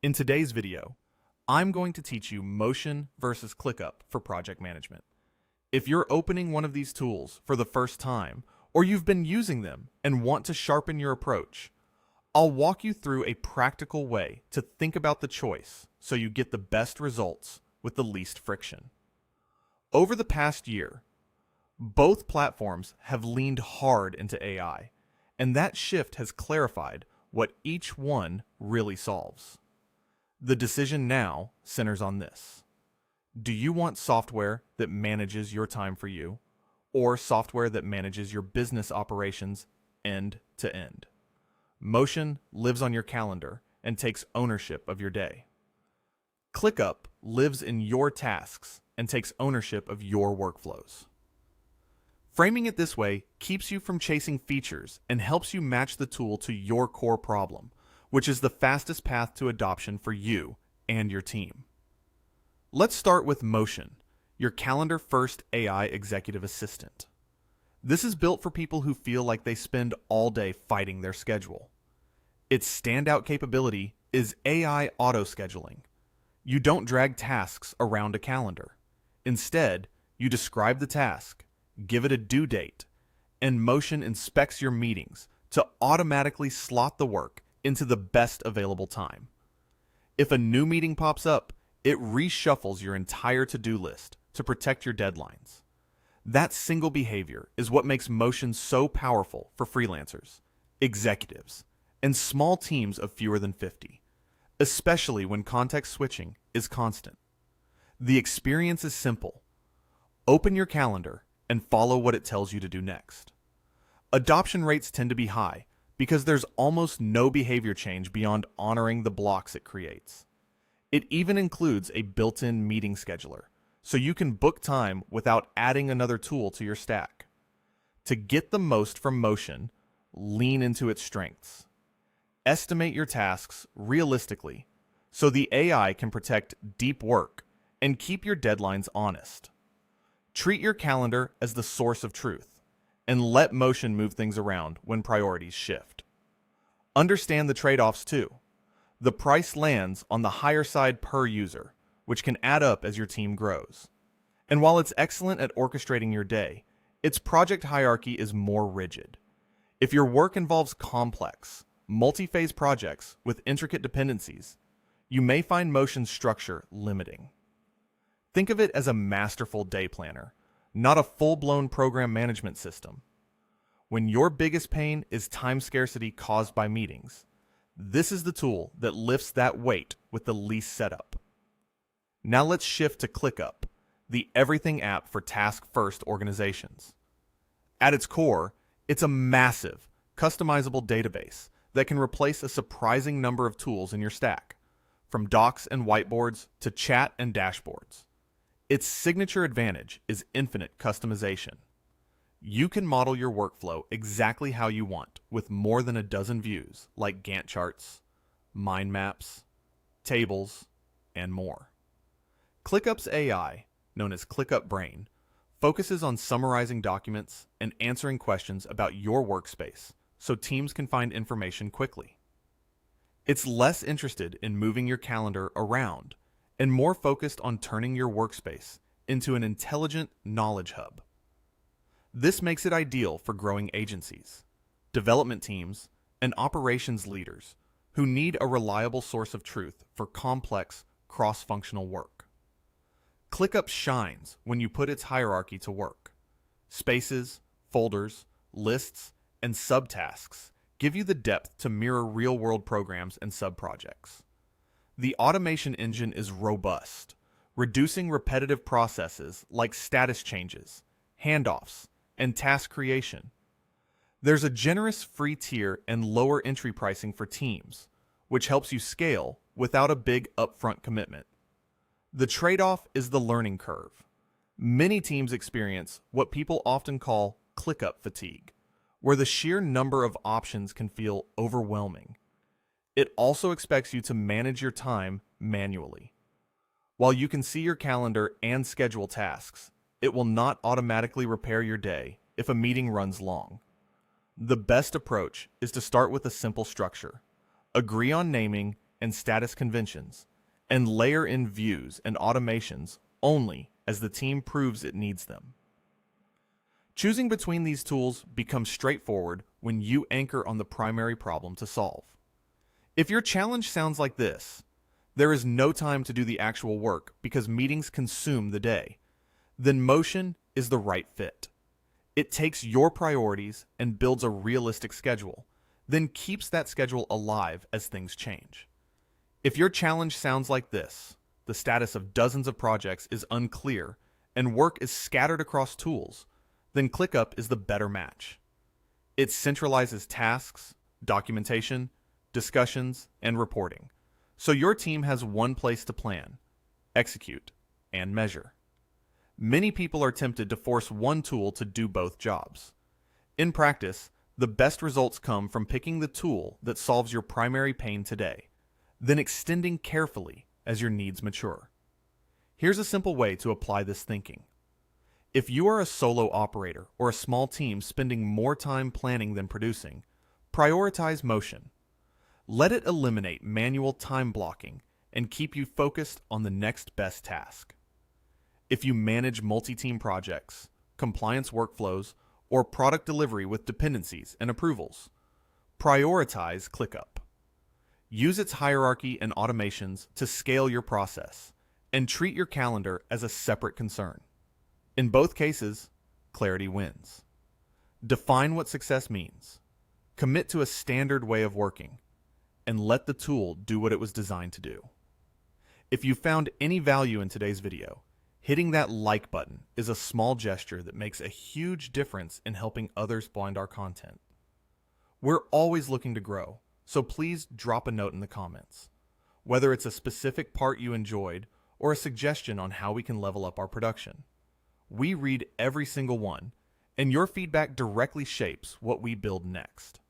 In today's video, I'm going to teach you Motion versus ClickUp for project management. If you're opening one of these tools for the first time, or you've been using them and want to sharpen your approach, I'll walk you through a practical way to think about the choice so you get the best results with the least friction. Over the past year, both platforms have leaned hard into AI, and that shift has clarified what each one really solves. The decision now centers on this. Do you want software that manages your time for you, or software that manages your business operations end to end? Motion lives on your calendar and takes ownership of your day. ClickUp lives in your tasks and takes ownership of your workflows. Framing it this way keeps you from chasing features and helps you match the tool to your core problem, which is the fastest path to adoption for you and your team. Let's start with Motion, your calendar-first AI executive assistant. This is built for people who feel like they spend all day fighting their schedule. Its standout capability is AI auto-scheduling. You don't drag tasks around a calendar. Instead, you describe the task, give it a due date, and Motion inspects your meetings to automatically slot the work into the best available time. If a new meeting pops up, it reshuffles your entire to-do list to protect your deadlines. That single behavior is what makes Motion so powerful for freelancers, executives, and small teams of fewer than 50, especially when context switching is constant. The experience is simple. Open your calendar and follow what it tells you to do next. Adoption rates tend to be high because there's almost no behavior change beyond honoring the blocks it creates. It even includes a built-in meeting scheduler, so you can book time without adding another tool to your stack. To get the most from Motion, lean into its strengths. Estimate your tasks realistically so the AI can protect deep work and keep your deadlines honest. Treat your calendar as the source of truth and let Motion move things around when priorities shift. Understand the trade-offs too. The price lands on the higher side per user, which can add up as your team grows. And while it's excellent at orchestrating your day, its project hierarchy is more rigid. If your work involves complex, multi-phase projects with intricate dependencies, you may find Motion's structure limiting. Think of it as a masterful day planner, not a full-blown program management system. When your biggest pain is time scarcity caused by meetings, this is the tool that lifts that weight with the least setup. Now let's shift to ClickUp, the everything app for task-first organizations. At its core, it's a massive, customizable database that can replace a surprising number of tools in your stack, from docs and whiteboards to chat and dashboards. Its signature advantage is infinite customization. You can model your workflow exactly how you want with more than a dozen views like Gantt charts, mind maps, tables, and more. ClickUp's AI, known as ClickUp Brain, focuses on summarizing documents and answering questions about your workspace so teams can find information quickly. It's less interested in moving your calendar around and more focused on turning your workspace into an intelligent knowledge hub. This makes it ideal for growing agencies, development teams, and operations leaders who need a reliable source of truth for complex, cross-functional work. ClickUp shines when you put its hierarchy to work. Spaces, folders, lists, and subtasks give you the depth to mirror real-world programs and subprojects. The automation engine is robust, reducing repetitive processes like status changes, handoffs, and task creation. There's a generous free tier and lower entry pricing for teams, which helps you scale without a big upfront commitment. The trade-off is the learning curve. Many teams experience what people often call ClickUp fatigue, where the sheer number of options can feel overwhelming. It also expects you to manage your time manually. While you can see your calendar and schedule tasks, it will not automatically repair your day if a meeting runs long. The best approach is to start with a simple structure. Agree on naming and status conventions, and layer in views and automations only as the team proves it needs them. Choosing between these tools becomes straightforward when you anchor on the primary problem to solve. If your challenge sounds like this, there is no time to do the actual work because meetings consume the day, then Motion is the right fit. It takes your priorities and builds a realistic schedule, then keeps that schedule alive as things change. If your challenge sounds like this, the status of dozens of projects is unclear, and work is scattered across tools, then ClickUp is the better match. It centralizes tasks, documentation, discussions, and reporting, so your team has one place to plan, execute, and measure. Many people are tempted to force one tool to do both jobs. In practice, the best results come from picking the tool that solves your primary pain today, then extending carefully as your needs mature. Here's a simple way to apply this thinking. If you are a solo operator or a small team spending more time planning than producing, prioritize Motion. Let it eliminate manual time blocking and keep you focused on the next best task. If you manage multi-team projects, compliance workflows, or product delivery with dependencies and approvals, prioritize ClickUp. Use its hierarchy and automations to scale your process, and treat your calendar as a separate concern. In both cases, clarity wins. Define what success means. Commit to a standard way of working, and let the tool do what it was designed to do. If you found any value in today's video, hitting that like button is a small gesture that makes a huge difference in helping others find our content. We're always looking to grow, so please drop a note in the comments, whether it's a specific part you enjoyed or a suggestion on how we can level up our production. We read every single one, and your feedback directly shapes what we build next.